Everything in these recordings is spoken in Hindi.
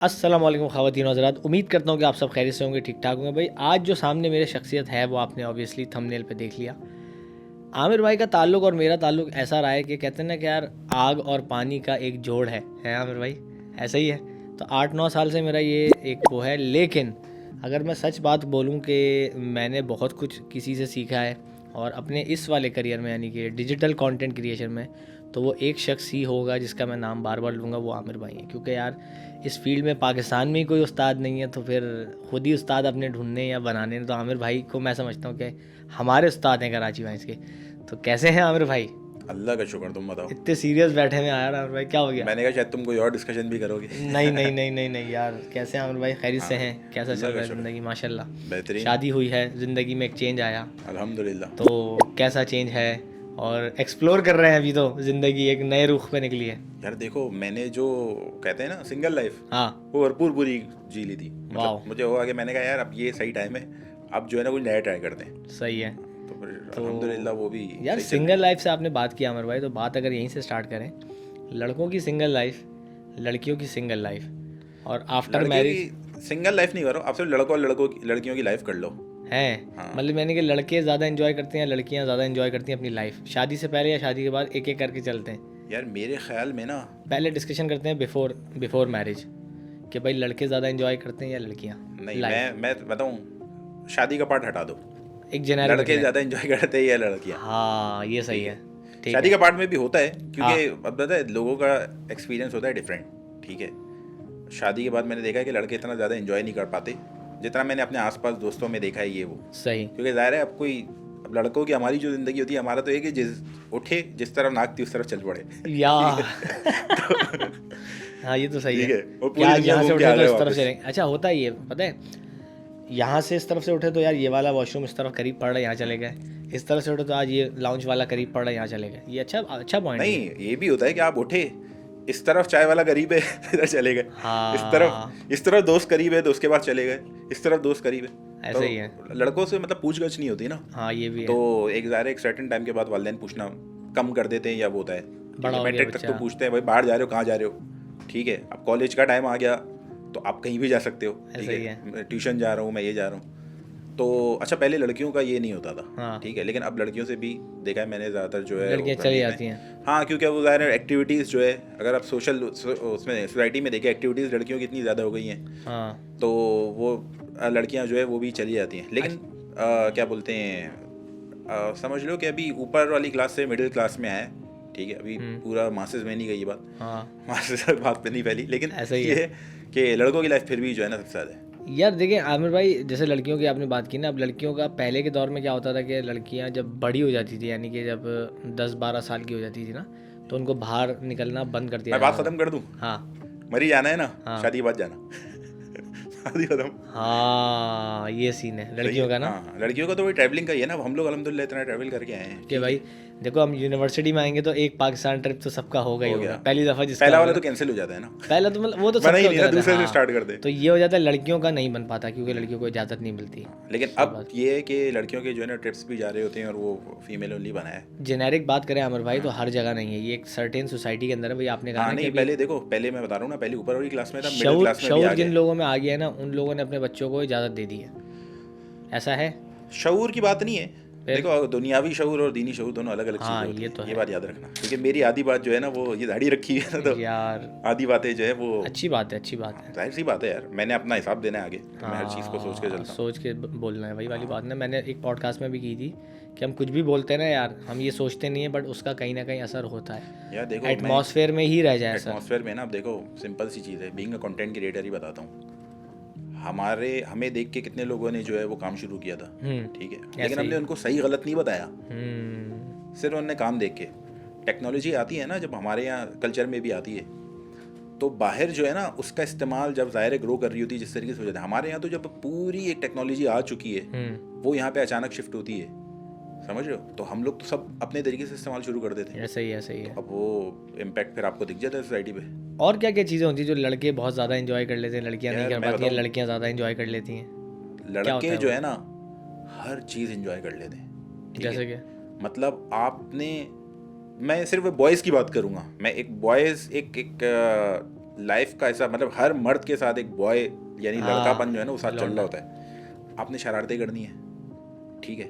अस्सलाम वालेकुम ख़वातीन और हज़रात, उम्मीद करता हूँ कि आप सब खैरियत से होंगे, ठीक ठाक होंगे। भाई आज जो सामने मेरे शख्सियत है वो आपने ऑब्वियसली थंबनेल पे देख लिया। आमिर भाई का ताल्लुक़ और मेरा ताल्लुक़ ऐसा रहा है कि कहते हैं ना कि यार आग और पानी का एक जोड़ है आमिर भाई, ऐसा ही है। तो 8-9 साल से मेरा ये एक वो है, लेकिन अगर मैं सच बात बोलूँ कि मैंने बहुत कुछ किसी से सीखा है और अपने इस वाले करियर में यानी कि डिजिटल कंटेंट क्रिएशन में, तो वो एक शख्स ही होगा जिसका मैं नाम बार बार लूँगा, वो आमिर भाई हैं। क्योंकि यार इस फील्ड में पाकिस्तान में ही कोई उस्ताद नहीं है, तो फिर खुद ही उस्ताद अपने ढूंढने या बनाने, तो आमिर भाई को मैं समझता हूँ कि हमारे उस्ताद हैं कराची वाइंस के। तो कैसे हैं आमिर भाई? अल्लाह का शुक्र, तुम बताओ। इतने सीरियस बैठे हुए यार आमिर भाई, क्या हो गया? मैंने कहा शायद तुम कोई और डिस्कशन भी करोगे। नहीं नहीं नहीं नहीं नहीं यार, कैसे हैं आमिर भाई? खैरियत से हैं? कैसा चल अल्लाह रहा का है शुक्र। ज़िंदगी? माशाल्लाह बेहतरीन। शादी हुई है, ज़िंदगी में एक चेंज आया, अल्हम्दुलिल्लाह। तो कैसा चेंज है? और एक्सप्लोर कर रहे हैं अभी, तो ज़िंदगी एक नए रुख पे निकली है। यार देखो, मैंने जो कहते हैं ना सिंगल लाइफ, हाँ, वो भरपूर पूरी जी ली थी। वाह। मतलब मुझे हुआ कि मैंने कहा यार अब ये सही टाइम है, अब जो है ना कुछ नया ट्राई करते हैं। सही है। तो फिर तो अल्हम्दुलिल्लाह वो भी यार सही चल सिंगल लाइफ से आपने बात की आमिर भाई, तो बात अगर यहीं से स्टार्ट करें, लड़कों की सिंगल लाइफ, लड़कियों की सिंगल लाइफ और आफ्टर लड़कियों मैरिज की सिंगल लाइफ नहीं करो, आप सिर्फ लड़कों और लड़कियों की लाइफ कर लो। है। हाँ। मतलब मैंने कि लड़के ज़्यादा एंजॉय करते हैं, लड़कियां ज़्यादा एंजॉय करती हैं अपनी लाइफ, शादी से पहले या शादी के बाद, एक एक करके चलते हैं। यार मेरे ख्याल में ना, पहले डिस्कशन करते हैं बिफोर मैरिज कि भाई लड़के ज़्यादा एंजॉय करते हैं या लड़कियां नहीं, लाइफ। मैं बताऊँ, शादी का पार्ट हटा दो। एक जेनेरिक लड़के ज़्यादा एंजॉय करते हैं या लड़कियाँ? हाँ ये सही है। ठीक शादी है। का पार्ट में भी होता है, क्योंकि हाँ। अब पता है लोगों का एक्सपीरियंस होता है डिफरेंट। ठीक है, शादी के बाद मैंने देखा है कि लड़के इतना ज़्यादा एंजॉय नहीं कर पाते जितना मैंने अपने आसपास दोस्तों में देखा है ये वो। सही। क्योंकि ज़ाहिर है अब लड़कों की हमारी जो ज़िंदगी होती है, हमारा तो एक ही उठे जिस तरफ नाक थी उस तरफ चल पड़े। यार हाँ ये तो सही ठीक है है, और कि पूरी आज दुनिया यहाँ से घूम के उठे आ तो गए इस तरफ वापस। चलेंगे। अच्छा होता ही है, पता है, यहाँ से इस तरफ से उठे तो यार ये वाला वॉशरूम इस तरफ करीब पड़ रहा है, यहाँ चले गए। इस तरफ से उठे तो आज ये लाउंज वाला करीब पड़ रहा है, यहाँ चले गए। ये अच्छा पॉइंट है। नहीं, ये भी होता है कि आप उठे, इस तरफ चाय वाला करीब है इधर चले गए। हाँ इस तरफ दोस्त करीब है तो उसके बाद चले गए, इस तरफ दोस्त करीब है। ऐसा तो ही है। लड़कों से मतलब पूछ गछ नहीं होती ना। हाँ ये भी है। तो एक ज़ाहिर है एक सर्टेन टाइम के बाद वालिदैन पूछना कम कर देते हैं, या वो होता है बड़ा हो गया मैट्रिक तक बच्चा। तो पूछते हैं भाई बाहर जा रहे हो, कहाँ जा रहे हो। ठीक है, अब कॉलेज का टाइम आ गया तो आप कहीं भी जा सकते हो। ठीक ऐसा ही है, है। मैं ट्यूशन जा रहा हूँ, मैं ये जा रहा हूँ। तो अच्छा, पहले लड़कियों का ये नहीं होता था। हाँ। ठीक है, लेकिन अब लड़कियों से भी देखा है मैंने, ज़्यादातर जो है लड़कियाँ वो चली फैमिली में। जाती हैं। हाँ, क्योंकि वो ज़ाहिर है एक्टिविटीज़ जो है, अगर आप उसमें सोसाइटी में देखें, एक्टिविटीज़ लड़कियों की इतनी ज़्यादा हो गई हैं, हाँ तो वो लड़कियां जो है वो भी चली जाती हैं। लेकिन क्या बोलते हैं, समझ लो कि अभी ऊपर वाली क्लास से मिडिल क्लास में आए। ठीक है, अभी पूरा मासेस में नहीं गई ये बात। हाँ मासेस बात पे नहीं फैली, लेकिन ऐसा ही ये है। है कि लड़कों की लाइफ फिर भी जो है ना सबसे ज़्यादा है। यार देखिए आमिर भाई, जैसे लड़कियों की आपने बात की ना, अब लड़कियों का पहले के दौर में क्या होता था कि लड़कियां जब बड़ी हो जाती थी, यानी कि जब 10-12 साल की हो जाती थी ना, तो उनको बाहर निकलना बंद कर दिया मैं बात जाता ख़त्म कर दूँ? था। हाँ मरी जाना है ना, हाँ। शादी के बाद जाना। शादी खत्म। हाँ ये सीन है सही लड़कियों है। का ना, हाँ, लड़कियों का तो वही ट्रैवलिंग का ही है ना। अब हम लोग अल्हम्दुलिल्लाह इतना ट्रैवल करके आए हैं कि भाई देखो हम यूनिवर्सिटी में आएंगे तो एक पाकिस्तान ट्रिप तो सबका होगा ही हो होगा, गया। पहली दफ़ा जिसका पहला वाला होगा तो कैंसिल हो जाता है ना। पहला तो मतलब वो तो बना ही सबका नहीं होता ना, रहता है। दूसरे से हाँ। स्टार्ट कर दे। तो ये हो जाता है, लड़कियों का नहीं बन पाता क्योंकि लड़कियों को इजाज़त नहीं मिलती। लेकिन सही अब बात। ये है कि लड़कियों के जो है ना ट्रिप्स भी जा रहे होते हैं, और वो फीमेल ओनली बना है। जेनेरिक बात करें आमिर भाई, तो हर जगह नहीं है, ये एक सर्टेन सोसाइटी के अंदर है। भाई आपने कहा हाँ, ना कि नहीं, अभी पहले देखो, पहले मैं बता रहा हूँ ना, पहले ऊपर वाली क्लास में था, मिडिल शऊर क्लास में भी आ शऊर जिन गया। लोगों में आ गया है ना, उन लोगों ने अपने बच्चों को इजाज़त दे दी है, ऐसा है। शऊर की बात नहीं है। फिर? देखो, दुनियावी शऊर और दीनी शऊर दोनों अलग अलग हाँ, चीज़ें होती ये हैं, तो ये है। बात याद रखना। क्योंकि मेरी आधी बात जो है ना, वो ये दाढ़ी रखी है ना, तो यार आधी बातें जो है वो अच्छी बात है, अच्छी बात है। जाहिर सी बात है यार, मैंने अपना हिसाब देना है आगे, तो मैं हर चीज़ को सोच के हाँ, चलता हूँ। सोच के बोलना है, वही वाली बात ना, मैंने एक पॉडकास्ट में भी की थी कि हम कुछ भी बोलते हैं ना यार, हम ये सोचते नहीं है, बट उसका कहीं ना कहीं असर होता है, यार देखो, एटमॉस्फेयर में ही रह जाए असर। एटमॉस्फेयर में ना, अब देखो सिंपल सी चीज़ है, बीइंग अ कंटेंट क्रिएटर ही बताता हूँ। हमें देख के कितने लोगों ने जो है वो काम शुरू किया था। ठीक है, लेकिन हमने उनको सही गलत नहीं बताया, सिर्फ उन्होंने काम देख के। टेक्नोलॉजी आती है ना, जब हमारे यहाँ कल्चर में भी आती है, तो बाहर जो है ना उसका इस्तेमाल जब ज़ाहिर ग्रो कर रही होती है जिस तरीके से हो जाता है, हमारे यहाँ तो जब पूरी एक टेक्नोलॉजी आ चुकी है, वो यहाँ पे अचानक शिफ्ट होती है, समझ रहे हो, तो हम लोग तो सब अपने तरीके से इस्तेमाल शुरू कर देते हैं। ऐसा ही है। अब वो इम्पैक्ट फिर आपको दिख जाता है सोसाइटी पे। और क्या क्या चीज़ें होती हैं जो लड़के बहुत ज़्यादा एंजॉय कर लेते हैं, लड़कियां नहीं यार, कर मैं पाती हैं, बताऊं, लड़कियां ज़्यादा एंजॉय कर लेती हैं? क्या होता लड़के है जो वो? है ना हर चीज़ एंजॉय कर लेते हैं। ठीक जैसे है, कि मतलब आपने, मैं सिर्फ बॉयज़ की बात करूँगा, मैं एक बॉयज़ एक लाइफ का ऐसा मतलब हर मर्द के साथ एक बॉय यानी लड़कापन जो है ना वो साथ चल रहा होता है। आपने शरारतें करनी है, ठीक है,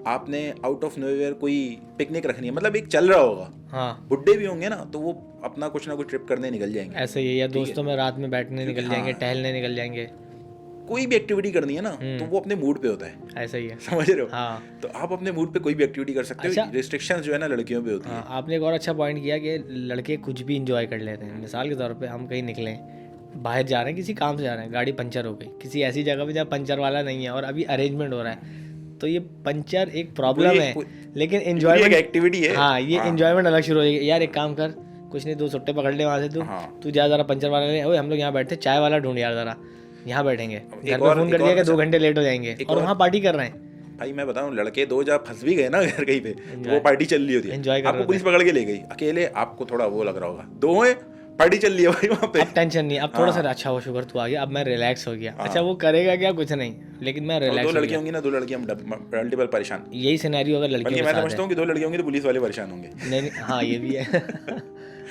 आपने आउट ऑफ नोवेयर कोई पिकनिक रखनी है, मतलब एक चल रहा होगा, हाँ बुड्ढे भी होंगे ना तो वो अपना कुछ ना कुछ ट्रिप करने निकल जाएंगे, ऐसे ही, या दोस्तों में रात में बैठने निकल जाएंगे, टहलने निकल जाएंगे, कोई भी एक्टिविटी करनी है ना तो वो अपने मूड पे होता है, ऐसा ही है। समझ रहे हो? हाँ तो आप अपने मूड पे कोई भी एक्टिविटी कर सकते हो। रिस्ट्रिक्शंस जो है ना लड़कियों पे होती है। आपने एक और अच्छा पॉइंट किया कि लड़के कुछ भी इंजॉय कर लेते हैं। मिसाल के तौर पे हम कहीं निकले, बाहर जा रहे हैं, किसी काम से जा रहे हैं, गाड़ी पंचर हो गई किसी ऐसी जगह पे जहाँ पंचर वाला नहीं है और अभी अरेंजमेंट हो रहा है, तो ये पंचर एक प्रॉब्लम है, लेकिन एंजॉयमेंट एक्टिविटी है। हाँ ये एंजॉयमेंट अलग शुरू हो जाएगी। यार एक काम कर, कुछ नहीं, 2 सुट्टे पकड़ ले वहाँ से, तू जा जरा पंचर वाला ले, ओए हम लोग यहाँ बैठते, चाय वाला ढूंढ यार जरा, यहाँ बैठेंगे, घर पे फोन कर दिया कि 2 घंटे लेट हो जाएंगे और वहाँ पार्टी कर रहे हैं। भाई मैं बताऊं, लड़के 2 जब फंस भी गए ना घर कहीं पे तो वो पार्टी चल रही होती है, एंजॉय कर आपको पुलिस पकड़ के ले गई, अकेले आपको थोड़ा वो लग रहा होगा, 2 है पार्टी चल रही है भाई वहाँ पे, अब टेंशन नहीं, अब थोड़ा सा अच्छा हो, शुगर तू आ गया, अब मैं रिलैक्स हो गया। अच्छा वो करेगा क्या, कुछ नहीं, लेकिन मैं रिलैक्स। 2 लड़की होंगी ना, 2 लड़की हम मल्टीपल परेशान, यही सिनेरियो अगर लड़कियों के मैं साथ समझता हूँ कि 2 लड़की होंगी तो पुलिस वाले परेशान होंगे। नहीं हाँ ये भी है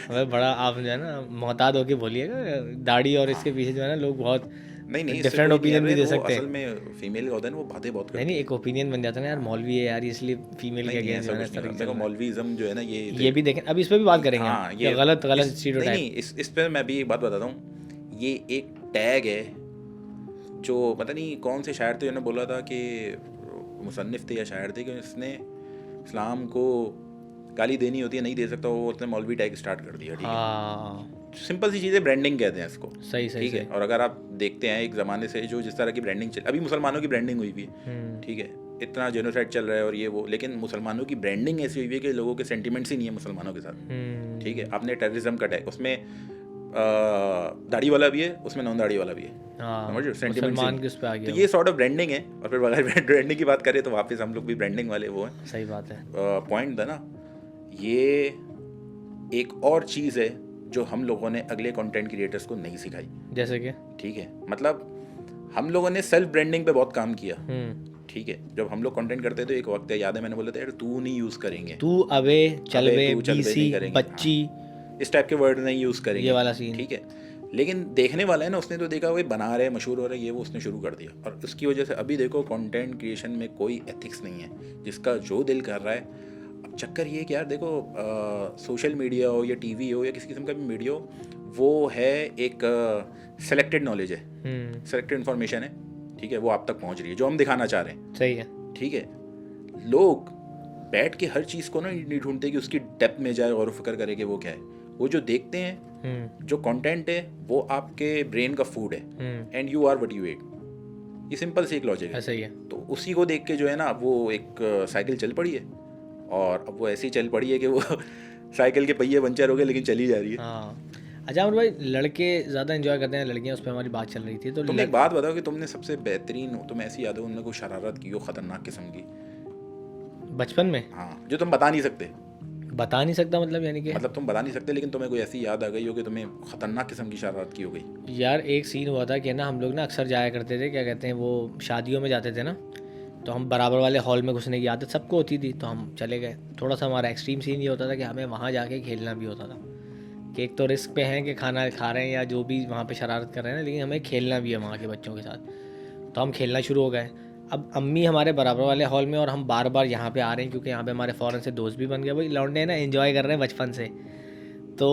हमें बड़ा आप जो है ना मोहतात होके बोलिएगा, दाढ़ी और इसके पीछे जो है ना लोग बहुत नहीं डिफरेंट ओपिनियन भी दे सकते हैं। असल में फीमेल का होता है ना वो बातें बहुत करती नहीं एक ओपिनियन बन जाता है ना यार, मौलवी है यार इसलिए फीमेल के अगेंस्ट है। देखो मौलवीज़म जो है ना ये भी देखें, अभी इस पे भी बात करेंगे। हाँ, ये गलत स्टीरियोटाइप। नहीं इस पे मैं भी एक बात बताता हूँ, ये एक टैग है जो पता नहीं कौन से शायर थे उन्होंने बोला था कि मुसन्निफ थे या शायर थे कि इसने इस्लाम को गाली देनी होती है नहीं दे सकता, वो उसने मौलवी टैग स्टार्ट कर दिया। ठीक है, सिंपल सी चीज़ें, ब्रांडिंग कहते हैं इसको। सही ठीक है, और अगर आप देखते हैं एक ज़माने से जो जिस तरह की ब्रांडिंग चल, अभी मुसलमानों की ब्रांडिंग हुई भी है, ठीक है, इतना जेनोसाइड चल रहा है और ये वो, लेकिन मुसलमानों की ब्रांडिंग ऐसी हुई है कि लोगों के सेंटिमेंट्स ही नहीं है मुसलमानों के साथ। ठीक है, आपने टेररिज्म का टैग, उसमें दाढ़ी वाला भी है, उसमें नॉन दाढ़ी वाला भी है, समझ रहे हो, सेंटिमेंट्स। तो ये सॉर्ट ऑफ ब्रांडिंग है। और फिर अगर ब्रांडिंग की बात करें तो वापस हम लोग भी ब्रांडिंग वाले वो हैं। सही बात है, पॉइंट था ना, ये एक और चीज़ है जो हम लोगों ने अगले कंटेंट क्रिएटर्स को नहीं सिखाई। जैसे कि ठीक है, मतलब हम लोगों ने सेल्फ ब्रांडिंग पे बहुत काम किया। ठीक है, जब हम लोग कंटेंट करते थे, एक वक्त है याद है मैंने बोला था यार तू नहीं यूज़ करेंगे, तू अबे चल बे बीसी बच्ची, इस टाइप के वर्ड नहीं यूज़ करेंगे, ये वाला सीन। ठीक है, लेकिन देखने वाला है ना, उसने तो देखा वो बना रहे मशहूर हो रहा है ये वो, उसने शुरू कर दिया। और उसकी वजह से अभी देखो कंटेंट क्रिएशन में कोई एथिक्स नहीं है, जिसका जो दिल कर रहा है। अब चक्कर ये कि यार देखो सोशल मीडिया हो या टीवी हो या किसी किस्म का भी मीडिया हो, वो है एक सेलेक्टेड नॉलेज है, सेलेक्टेड इन्फॉर्मेशन है। ठीक है, वो आप तक पहुंच रही है जो हम दिखाना चाह रहे हैं। सही है, ठीक है, लोग बैठ के हर चीज़ को ना नहीं ढूंढते कि उसकी डेप्थ में जाए और फिक्र करे कि वो क्या है। वो जो देखते हैं, जो कंटेंट है वो आपके ब्रेन का फूड है, and you are what you eat. ये सिंपल सी एक लॉजिक है। ऐसा ही है। तो उसी को देख के जो है ना वो एक साइकिल चल पड़ी है, और अब वो ऐसी चल पड़ी है कि वो साइकिल के पहिए पंचर हो गए लेकिन चली जा रही है। हाँ। अच्छा अमर भाई, लड़के ज़्यादा एंजॉय करते हैं, लड़कियाँ, उस पर हमारी बात चल रही थी। तो तुमने एक बात बताओ कि तुमने सबसे बेहतरीन हो, तुम्हें ऐसी याद हो उनने कोई शरारत की हो खतरनाक किस्म की बचपन में? हाँ, जो तुम बता नहीं सकते। बता नहीं सकता मतलब यानी कि मतलब तुम बता नहीं सकते, लेकिन तुम्हें कोई ऐसी याद आ गई हो कि तुम्हें खतरनाक किस्म की शरारत की हो गई। यार एक सीन हुआ था कि ना हम लोग ना अक्सर जाया करते थे, क्या कहते हैं वो, शादियों में जाते थे ना, तो हम बराबर वाले हॉल में घुसने की आदत सबको होती थी, तो हम चले गए। थोड़ा सा हमारा एक्सट्रीम सीन ये होता था कि हमें वहाँ जाके खेलना भी होता था, कि एक तो रिस्क पे हैं कि खाना खा रहे हैं या जो भी वहाँ पे शरारत कर रहे हैं, लेकिन हमें खेलना भी है वहाँ के बच्चों के साथ। तो हम खेलना शुरू हो गए। अब अम्मी हमारे बराबर वाले हॉल में, और हम बार बार यहाँ पे आ रहे हैं क्योंकि यहाँ पे हमारे फ़ौरन से दोस्त भी बन गए। भाई लौंडे ना एंजॉय कर रहे हैं बचपन से। तो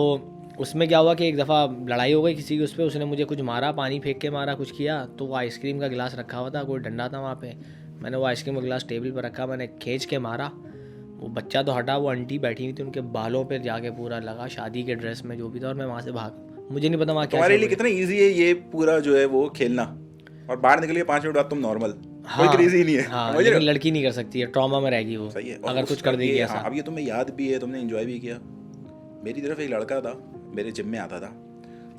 उसमें क्या हुआ कि एक दफ़ा लड़ाई हो गई किसी की, उस पर उसने मुझे कुछ मारा, पानी फेंक के मारा, कुछ किया। तो वो आइसक्रीम का गिलास रखा हुआ था, कोई डंडा था वहाँ पे, मैंने वो आइसक्रीम का गिलास टेबल पर रखा, मैंने खींच के मारा। वो बच्चा तो हटा, वो आंटी बैठी हुई थी, उनके बालों पे जाके पूरा लगा, शादी के ड्रेस में जो भी था, और मैं वहाँ से भाग। मुझे नहीं पता वहाँ क्या। तुम्हारे लिए कितना ईजी है ये पूरा जो है वो खेलना, और बाहर निकलिए 5 मिनट बाद तुम नॉर्मल। कोई क्रेज ही नहीं है। हाँ, लेकिन लड़की नहीं कर सकती है, ट्रॉमा में रहेगी वो। सही है, अगर कुछ कर देगी ऐसा। अब ये तुम्हें याद भी है, तुमने एंजॉय भी किया। मेरी तरफ एक लड़का था, मेरे जिम में आता था।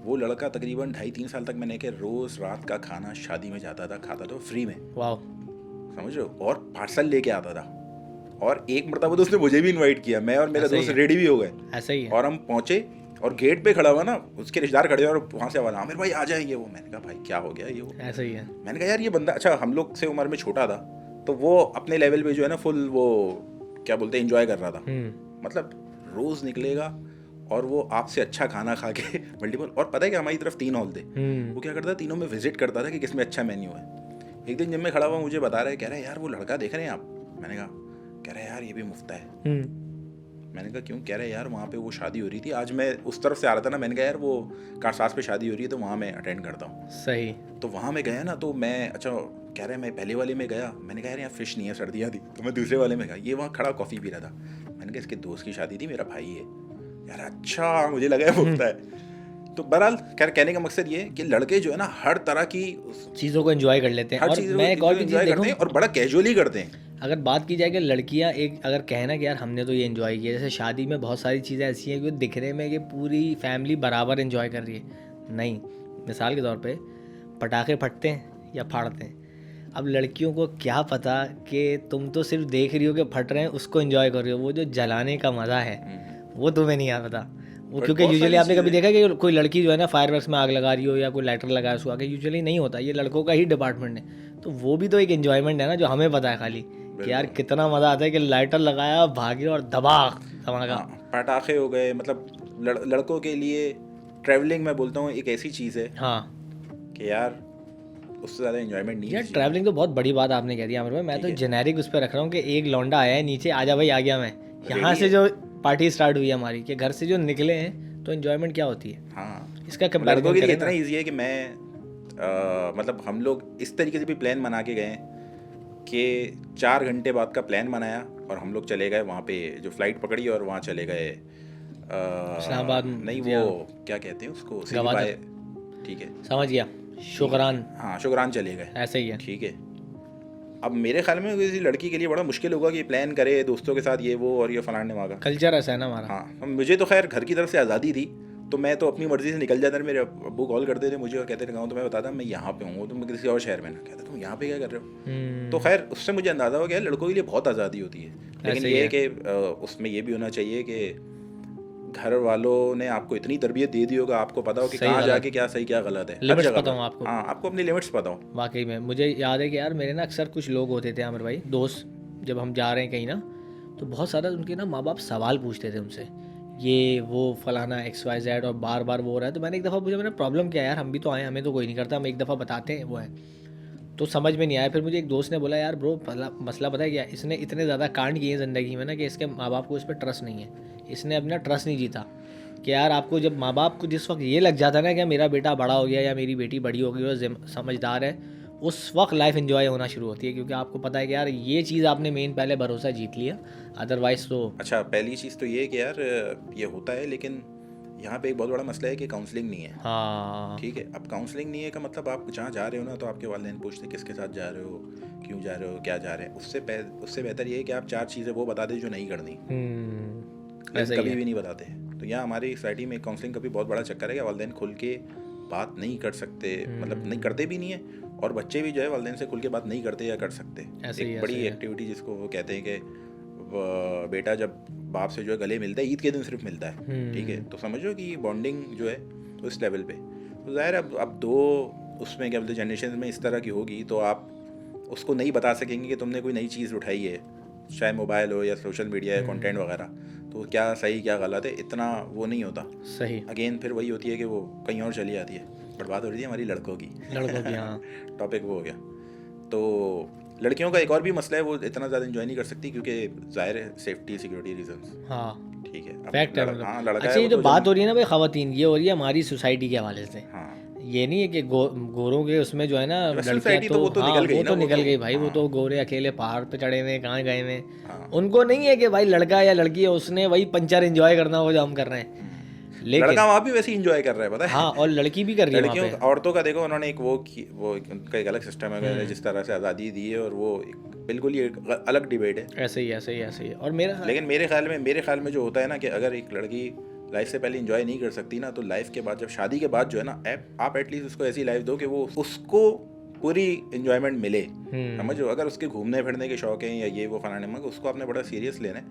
वो लड़का तकरीबन 2.5-3 साल तक मैंने कि रोज़ रात का खाना शादी में जाता था, खाता था फ्री में। वाह, समझ रहे हो, और पार्सल लेके आता था। और एक मरतबा तो उसने मुझे भी इनवाइट किया, मैं और मेरा दोस्त रेडी भी हो गए। ऐसा ही है। और हम पहुंचे और गेट पे खड़ा हुआ ना, उसके रिश्तेदार खड़े और वहाँ से आवाज़, आमिर भाई आ जाएंगे। वो मैंने कहा भाई क्या हो गया ये वो। ऐसा ही है। मैंने कहा यार ये बंदा, अच्छा हम लोग से उम्र में छोटा था, तो वो अपने लेवल पे जो है ना फुल वो क्या बोलते हैं एंजॉय कर रहा था। मतलब रोज़ निकलेगा और वो आपसे अच्छा खाना खा के मल्टीपल, और पता है कि हमारी तरफ 3 हॉल थे, वो क्या करता, तीनों में विजिट करता था कि किसमें अच्छा मेन्यू है। एक दिन जब मैं खड़ा हुआ, मुझे बता रहा है, कह रहा है यार वो लड़का देख रहे हैं आप? मैंने कहा, कह रहा है यार ये भी मुफ्त है। मैंने कहा क्यों? कह रहे हैं यार वहाँ पे वो शादी हो रही थी, आज मैं उस तरफ से आ रहा था ना, मैंने कहा यार वो कारसास पे शादी हो रही है तो वहाँ मैं अटेंड करता हूँ। सही। तो वहाँ मैं गया ना, तो मैं अच्छा, कह रहे हैं मैं पहले वाले में गया, मैंने कहा यार यहाँ फिश नहीं है, सर्दियाँ थी, तो मैं दूसरे वाले में गया, ये वहाँ खड़ा कॉफ़ी पी रहा था। मैंने कहा इसके दोस्त की शादी थी, मेरा भाई है यार। अच्छा, मुझे लगा है मुफ्त है। तो बहरहाल खैर कहने का मकसद ये है कि लड़के जो है ना हर तरह की चीज़ों को एंजॉय कर लेते हैं, हर और चीज़ मैं एक और भी चीज़ करते देखूं, हैं और बड़ा कैजुअली करते हैं। अगर बात की जाए कि लड़कियां एक अगर कहना कि यार हमने तो ये एंजॉय किया, जैसे शादी में बहुत सारी चीज़ें ऐसी हैं कि दिखने में कि पूरी फैमिली बराबर एंजॉय कर रही है, नहीं। मिसाल के तौर पे पटाखे फटते हैं या फाड़ते हैं, अब लड़कियों को क्या पता कि तुम तो सिर्फ देख रही हो कि फट रहे हैं, उसको एंजॉय कर रही हो, वो जो जलाने का मज़ा है वो तुम्हें नहीं आ पता वो। क्योंकि यूजुअली आपने कभी देखा कि कोई लड़की जो है ना फायरवर्क्स में आग लगा रही हो या कोई लाइटर लगा उसको आगे, यूजुअली नहीं होता, ये लड़कों का ही डिपार्टमेंट है। तो वो भी तो एक एंजॉयमेंट है ना, जो हमें पता है खाली कि यार कितना मज़ा आता है कि लाइटर लगाया, भागे और धमाका। पटाखे हो गए, मतलब लड़कों के लिए ट्रैवलिंग मैं बोलता हूँ एक ऐसी चीज़ है हाँ कि यार उससे ज़्यादा एंजॉयमेंट नहीं है। यार ट्रैवलिंग तो बहुत बड़ी बात आपने कह दी आमिर भाई। मैं तो जेनेरिक उस पर रख रहा हूँ कि एक लौंडा आया है नीचे, आजा भाई आ गया मैं, यहाँ से जो पार्टी स्टार्ट हुई है हमारी, कि घर से जो निकले हैं, तो एंजॉयमेंट क्या होती है। हाँ, इसका लड़कों के लिए इतना ईजी है कि मैं मतलब हम लोग इस तरीके से भी प्लान बना के गए कि 4 घंटे बाद का प्लान बनाया और हम लोग चले गए वहाँ पे, जो फ्लाइट पकड़ी और वहाँ चले गए इस्लामाबाद, नहीं वो क्या कहते हैं उसको, ठीक है समझ गया, शुक्रान, हाँ शुक्रान चले गए, ऐसे ही है। ठीक है। अब मेरे ख्याल में किसी लड़की के लिए बड़ा मुश्किल होगा कि प्लान करे दोस्तों के साथ ये वो और ये फलाने वहाँ का कल्चर ऐसा है ना हमारा। हाँ, मुझे तो खैर घर की तरफ से आज़ादी थी, तो मैं तो अपनी मर्ज़ी से निकल जाता था। मेरे अब्बू कॉल करते थे मुझे और कहते थे गाँव, तो मैं बताता मैं यहाँ पे हूँ, तो मैं किसी और शहर में ना, कहता तुम यहाँ पे क्या कर रहे हो। तो खैर उससे मुझे अंदाज़ा हो गया लड़कों के लिए बहुत आज़ादी होती है, लेकिन ये है कि उसमें ये भी होना चाहिए कि घर वालों ने आपको इतनी तरबियत दे दी होगा, आपको पता हो कि कहाँ जाके क्या सही क्या गलत है, लिमिट्स पता हो आपको। हाँ, आपको अपनी लिमिट्स पता हो। वाकई में मुझे याद है कि यार मेरे ना अक्सर कुछ लोग होते थे आमिर भाई, दोस्त, जब हम जा रहे हैं कहीं ना, तो बहुत सारा उनके ना माँ बाप सवाल पूछते थे उनसे, ये वो फलाना XYZ, और बार बार वो हो रहा है। तो मैंने एक दफ़ा पूछा, मैंने प्रॉब्लम क्या है यार, हम भी तो आए, हमें तो कोई नहीं करता, हम एक दफ़ा बताते हैं वो है। तो समझ में नहीं आया। फिर मुझे एक दोस्त ने बोला यार ब्रो मसला पता है क्या, इसने इतने ज़्यादा कांड किए ज़िंदगी में ना कि इसके माँ बाप को इस पर ट्रस्ट नहीं है, इसने अपना ट्रस्ट नहीं जीता। कि यार आपको जब माँ बाप को जिस वक्त ये लग जाता है ना कि मेरा बेटा बड़ा हो गया या मेरी बेटी बड़ी हो गई और समझदार है, उस वक्त लाइफ एंजॉय होना शुरू होती है, क्योंकि आपको पता है कि यार ये चीज़ आपने मेन पहले भरोसा जीत लिया, अदरवाइज तो। अच्छा, पहली चीज़ तो ये है कि यार ये होता है, लेकिन यहाँ पे एक बहुत बड़ा मसला है कि काउंसलिंग नहीं है। हाँ ठीक है, अब काउंसलिंग नहीं है का मतलब आप जहाँ जा रहे हो ना, तो आपके वालिदैन पूछते हैं किसके साथ जा रहे हो, क्यों जा रहे हो, क्या जा रहे हैं। उससे बेहतर ये है कि आप 4 चीज़ें वो बता दें जो नहीं करनी, कभी भी नहीं बताते। तो यहाँ हमारी सोसाइटी में काउंसलिंग का भी बहुत बड़ा चक्कर है कि वालिदैन खुल के बात नहीं कर सकते, मतलब नहीं करते भी नहीं है, और बच्चे भी जो है वालिदैन से खुल के बात नहीं करते या कर सकते। एक बड़ी एक्टिविटी जिसको वो कहते हैं कि बेटा जब बाप से जो है गले मिलता है, ईद के दिन सिर्फ मिलता है, ठीक है, तो समझो कि बॉन्डिंग जो है उस लेवल पे, तो ज़ाहिर है अब 2 उसमें क्या बोलते जनरेशन में इस तरह की होगी, तो आप उसको नहीं बता सकेंगे कि तुमने कोई नई चीज़ उठाई है, चाहे मोबाइल हो या सोशल मीडिया या कंटेंट वगैरह, तो क्या सही क्या गलत है, इतना वो नहीं होता। सही। अगेन फिर वही होती है कि वो कहीं और चली जाती है। पर बात हो रही है हमारी लड़कों की हाँ टॉपिक वो हो गया। तो लड़कियों का एक और भी मसला है, वो इतना ज़्यादा एंजॉय नहीं कर सकती क्योंकि जाहिर है सेफ्टी सिक्योरिटी रीजंस। हाँ ठीक है, फैक्ट है। हाँ लड़का अच्छा, ये जो बात हो रही है ना भाई ख़वातीन, ये हो रही है हमारी सोसाइटी के हवाले से। हाँ, ये नहीं है कि गोरों के उसमें जो है ना लड़कियां, तो वो तो हाँ, निकल गई, वो तो निकल गई भाई। वो तो गोरे अकेले पहाड़ पे चढ़े हुए कहाँ गए हुए, उनको नहीं है कि भाई लड़का या लड़की है उसने वही पंचर एंजॉय करना हो जो हम कर रहे हैं, लेकिन लड़का वहाँ भी वैसे एंजॉय कर रहा है, पता है। हाँ, और लड़की भी कर रही है। लड़कियों औरतों का देखो, उन्होंने एक वो उनका एक अलग सिस्टम है, जिस तरह से आज़ादी दी है, और वो बिल्कुल ही एक अलग डिबेट है। ऐसे ही। और लेकिन मेरे ख्याल में जो होता है ना कि अगर एक लड़की लाइफ से पहले एंजॉय नहीं कर सकती ना, तो लाइफ के बाद, जब शादी के बाद जो है ना, आप एटलीस्ट उसको ऐसी लाइफ दो कि वो उसको पूरी एंजॉयमेंट मिले। समझो, अगर उसके घूमने फिरने के शौक हैं या ये वो फलाने में, उसको आपने बड़ा सीरियस लेना है।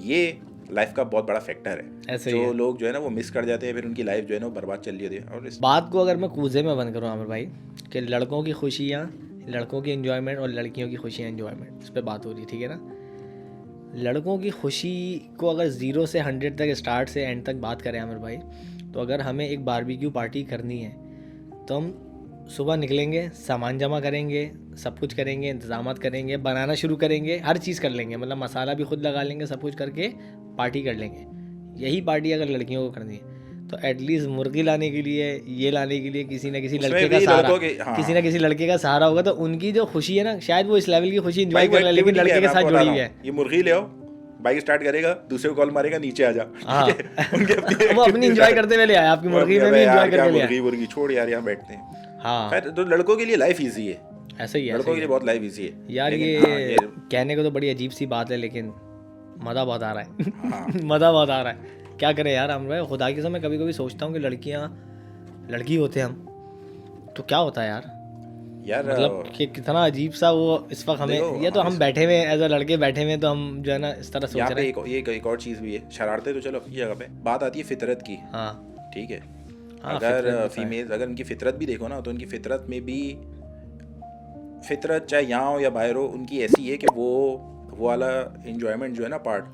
ये लाइफ का बहुत बड़ा फैक्टर है। जो लोग जो है ना वो मिस कर जाते हैं, फिर उनकी लाइफ जो है ना वो बर्बाद चल रही होती है। और इस बात को अगर मैं कूजे में बंद करूँ आमिर भाई, कि लड़कों की खुशियाँ, लड़कों की एंजॉयमेंट और लड़कियों की खुशियाँ एंजॉयमेंट, इस पर बात हो रही है, ठीक है ना। लड़कों की खुशी को अगर 0 से 100 तक, स्टार्ट से एंड तक बात करें आमिर भाई, तो अगर हमें एक बारबेक्यू पार्टी करनी है तो हम सुबह निकलेंगे, सामान जमा करेंगे, सब कुछ करेंगे, इंतज़ामात करेंगे, बनाना शुरू करेंगे, हर चीज़ कर लेंगे, मतलब मसाला भी खुद लगा लेंगे, सब कुछ करके पार्टी कर लेंगे। यही पार्टी अगर लड़कियों को करनी है तो एटलीस्ट मुर्गी लाने के लिए, ये लाने के लिए किसी ना किसी लड़के का सहारा, किसी ना किसी लड़के का सहारा होगा, तो उनकी जो खुशी है ना, शायद वो इस लेवल की खुशी एंजॉय कर ले, लेकिन लड़के के साथ जुड़ी हुई है। ये मुर्गी ले आओ, बाइक स्टार्ट करेगा, दूसरे को कॉल मारेगा, नीचे आ जा। हाँ। वो अपनी एंजॉय करते हुए ले आया, आपकी मुर्गी में भी एंजॉय करके ले आया। मुर्गी छोड़ यार, यहाँ बैठते हैं। हाँ, खैर तो लड़कों के लिए लाइफ इजी है, ऐसा ही है, लड़कों के लिए बहुत लाइफ इजी है यार। ये कहने को तो बड़ी अजीब सी बात है, लेकिन मज़ा बहुत आ रहा है। मज़ा बहुत आ रहा है, क्या करें यार। हम खुदा की कसम मैं कभी कभी सोचता हूँ कि लड़की होते हम तो क्या होता है यार, मतलब कि कितना अजीब सा वो इस वक्त हमें, ये तो हम बैठे हुए एज अ लड़के बैठे हुए, तो हम जो है ना इस तरह सोच रहे हैं। एक और चीज़ भी है, शरारतें तो चलो अपनी जगह पे, बात आती है फितरत की। हाँ ठीक है, अगर फीमेल, अगर उनकी फितरत भी देखो ना, तो उनकी फितरत में भी, फितरत चाहे यहाँ हो या बाहर हो, उनकी ऐसी है कि वो वाला एंजॉयमेंट जो है ना पार्ट,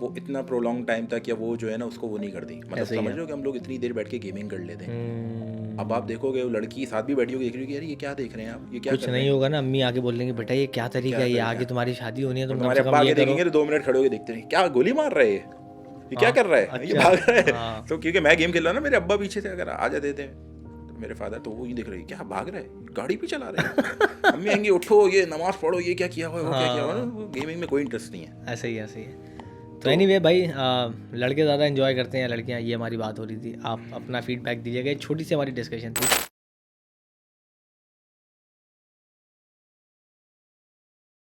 वो इतना प्रोलॉन्ग टाइम तक या वो जो है ना उसको वो नहीं करती। मतलब समझ लो कि हम लोग इतनी देर बैठ के गेमिंग कर लेते हैं। अब आप देखोगे वो लड़की साथ भी बैठी होगी, देख रही होगी, यार ये क्या देख रहे हैं आप, ये क्या कुछ नहीं होगा ना, अम्मी आगे बोल देंगे, बेटा ये क्या तरीका है, ये आगे तुम्हारी शादी होनी है, तुम तुम्हारे अब्बा आगे देखेंगे तो 2 मिनट खड़े होके देखते हैं, क्या गोली मार रहे हैं, ये क्या कर रहा है, ये भाग रहा है। तो क्योंकि मैं गेम खेल रहा ना, मेरे अब्बा पीछे से अगर आ जाते थे, मेरे फादर, तो वो ये देख रहे हैं क्या भाग रहा है, गाड़ी भी चला रहे हैं। अम्मी आएंगी, उठो, ये नमाज पढ़ो, ये क्या किया हुआ है, वो क्या किया हुआ है। गेमिंग में कोई इंटरेस्ट नहीं है। ऐसे ही है। तो एनीवे भाई, लड़के ज़्यादा एंजॉय करते हैं या लड़कियां, ये हमारी बात हो रही थी। आप अपना फीडबैक दीजिएगा, छोटी सी हमारी डिस्कशन थी।